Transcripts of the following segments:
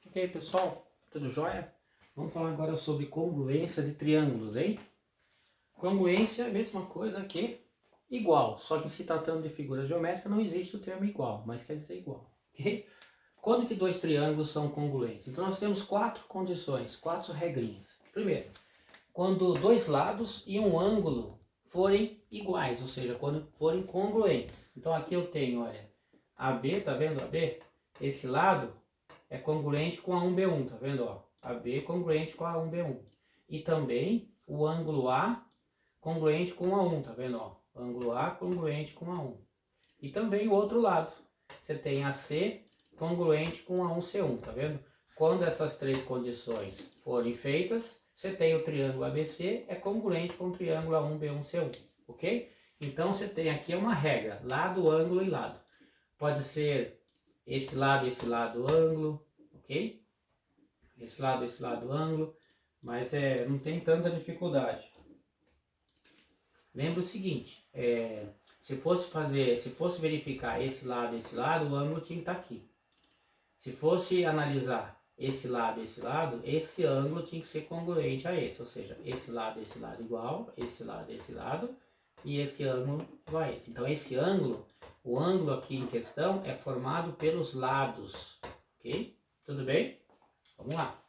Ok, pessoal, tudo jóia? Vamos falar agora sobre congruência de triângulos, hein? Congruência é a mesma coisa que igual, só que se tratando de figura geométrica não existe o termo igual, mas quer dizer igual, ok? Quando que dois triângulos são congruentes? Então nós temos quatro condições, quatro regrinhas. Primeiro, quando dois lados e um ângulo forem iguais, ou seja, quando forem congruentes. Então aqui eu tenho, olha, AB, tá vendo AB? Esse lado é congruente com a 1B1, tá vendo? Ó? AB congruente com a 1B1. E também o ângulo A congruente com a 1, tá vendo? Ó? Ângulo A congruente com a 1. E também o outro lado. Você tem AC congruente com a 1C1, tá vendo? Quando essas três condições forem feitas, você tem o triângulo ABC é congruente com o triângulo A1B1C1, ok? Então você tem aqui uma regra, lado, ângulo e lado. Pode ser esse lado, ângulo, ok? Esse lado, ângulo, mas não tem tanta dificuldade. Lembra o seguinte, se fosse verificar esse lado, o ângulo tinha que estar aqui. Se fosse analisar esse lado, esse ângulo tinha que ser congruente a esse, ou seja, esse lado igual, esse lado, e esse ângulo igual a esse. Então esse ângulo, o ângulo aqui em questão é formado pelos lados, ok? Tudo bem? Vamos lá.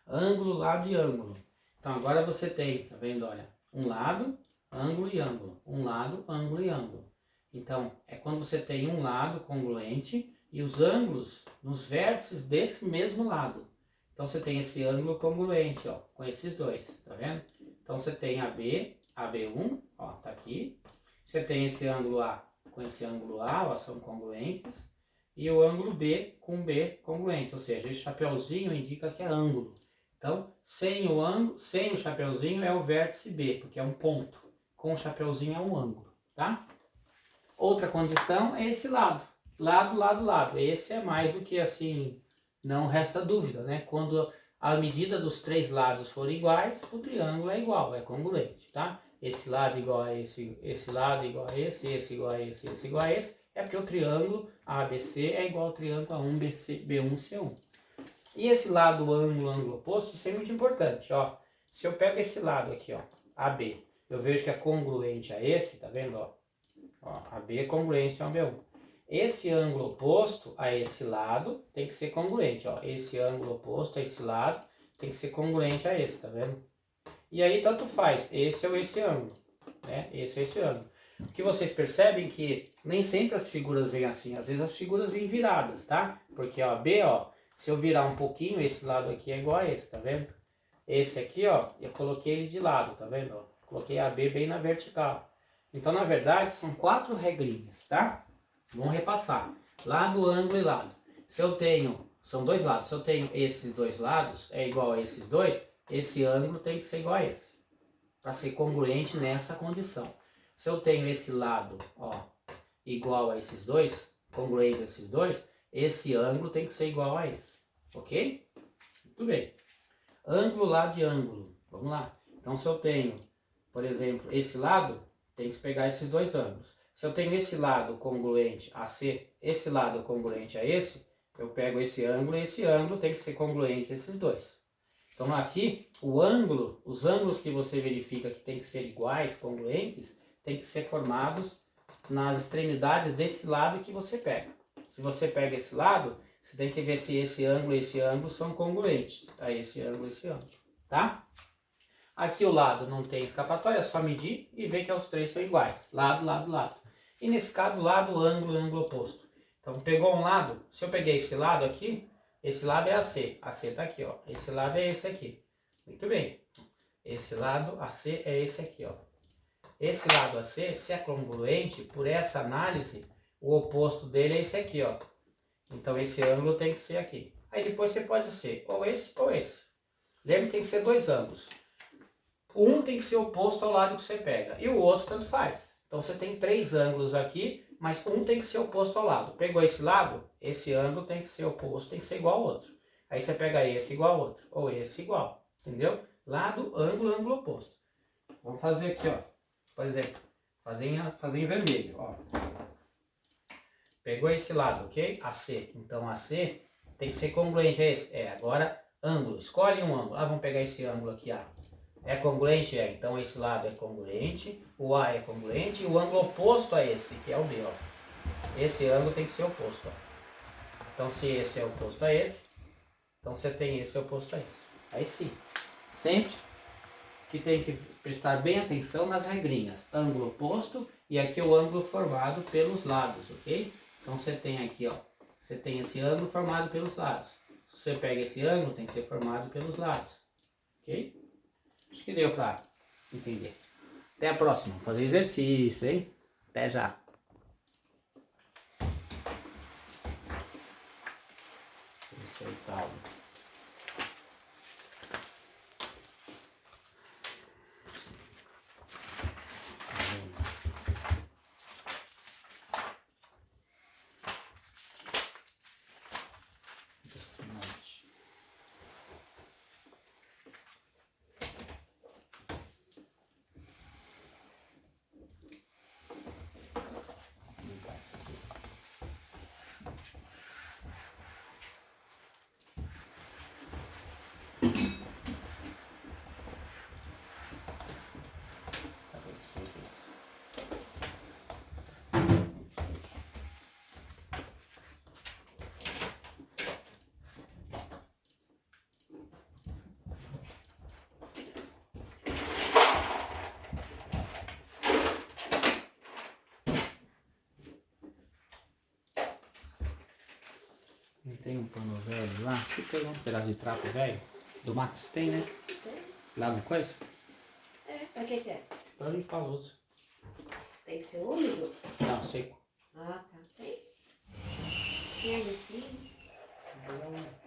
Ângulo, lado e ângulo. Então agora você tem, tá vendo, olha, um lado, ângulo e ângulo. Um lado, ângulo e ângulo. Então é quando você tem um lado congruente e os ângulos nos vértices desse mesmo lado. Então você tem esse ângulo congruente, ó, com esses dois, tá vendo? Então você tem AB, AB1, ó, tá aqui. Você tem esse ângulo A com esse ângulo A, ó, são congruentes. E o ângulo B com B congruente, ou seja, esse chapeuzinho indica que é ângulo. Então, sem o ângulo, sem o chapeuzinho é o vértice B, porque é um ponto. Com o chapeuzinho é um ângulo, tá? Outra condição é esse lado. Lado, lado, lado. Esse é mais do que assim, não resta dúvida, né? Quando a medida dos três lados forem iguais, o triângulo é igual, é congruente, tá? Esse lado igual a esse lado igual a esse igual a esse igual a esse, é porque o triângulo ABC é igual ao triângulo A1 B1C1. E esse lado, ângulo oposto, isso é muito importante, ó. Se eu pego esse lado aqui, ó, AB, eu vejo que é congruente a esse, tá vendo, ó? Ó, AB é congruente a B1. Esse ângulo oposto a esse lado tem que ser congruente, ó. Esse ângulo oposto a esse lado tem que ser congruente a esse, tá vendo? E aí tanto faz, esse ou esse ângulo, né? Esse ou esse ângulo. O que vocês percebem que nem sempre as figuras vêm assim, às vezes as figuras vêm viradas, tá? Porque ó, B, ó, se eu virar um pouquinho, esse lado aqui é igual a esse, tá vendo? Esse aqui, ó, eu coloquei ele de lado, tá vendo? Ó, coloquei a B bem na vertical. Então, na verdade, são quatro regrinhas, tá? Vamos repassar. Lado, ângulo e lado. Se eu tenho, são dois lados, se eu tenho esses dois lados, é igual a esses dois, esse ângulo tem que ser igual a esse, para ser congruente nessa condição. Se eu tenho esse lado, ó, igual a esses dois, congruente a esses dois, esse ângulo tem que ser igual a esse, ok? Muito bem. Ângulo, lado e ângulo. Vamos lá. Então, se eu tenho, por exemplo, esse lado, tem que pegar esses dois ângulos. Se eu tenho esse lado congruente a C, esse lado congruente a esse, eu pego esse ângulo e esse ângulo tem que ser congruente a esses dois. Então aqui, o ângulo, os ângulos que você verifica que tem que ser iguais, congruentes, tem que ser formados nas extremidades desse lado que você pega. Se você pega esse lado, você tem que ver se esse ângulo e esse ângulo são congruentes a esse ângulo e esse ângulo, tá? Aqui o lado não tem escapatória, é só medir e ver que os três são iguais. Lado, lado, lado. E nesse caso, lado, ângulo oposto. Então, pegou um lado, se eu peguei esse lado aqui, esse lado é AC. AC está aqui, ó. Esse lado é esse aqui. Muito bem. Esse lado AC é esse aqui, ó. Esse lado AC, se é congruente, por essa análise, o oposto dele é esse aqui, ó. Então, esse ângulo tem que ser aqui. Aí depois você pode ser ou esse ou esse. Lembra que tem que ser dois ângulos. Um tem que ser oposto ao lado que você pega, e o outro tanto faz. Então você tem três ângulos aqui, mas um tem que ser oposto ao lado. Pegou esse lado, esse ângulo tem que ser oposto, tem que ser igual ao outro. Aí você pega esse igual ao outro, ou esse igual, entendeu? Lado, ângulo oposto. Vamos fazer aqui, ó. Por exemplo, fazer em vermelho, ó. Pegou esse lado, ok? AC. Então AC Tem que ser congruente a esse. Agora ângulo. Escolhe um ângulo. Vamos pegar esse ângulo aqui, A. É congruente? Então esse lado é congruente, o A é congruente e o ângulo oposto a esse, que é o B, ó. Esse ângulo tem que ser oposto, ó. Então se esse é oposto a esse, então você tem esse oposto a esse. Aí sim, sempre que tem que prestar bem atenção nas regrinhas. Ângulo oposto e aqui o ângulo formado pelos lados, ok? Então você tem aqui, ó, você tem esse ângulo formado pelos lados. Se você pega esse ângulo, tem que ser formado pelos lados, ok? Acho que deu para entender. Até a próxima. Vou fazer exercício, hein? Até já. Isso aí, tal. Não tem um pano velho lá? Deixa eu pegar um pedaço de trapo velho. Do Max tem, né? Tem. Lá no coisa? Pra que é? Pra limpar a louça. Tem que ser úmido? Não, seco. Ah, tá. Tem. Tem ali sim. Vou dar uma...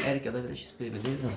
Érica da Vila XP, beleza?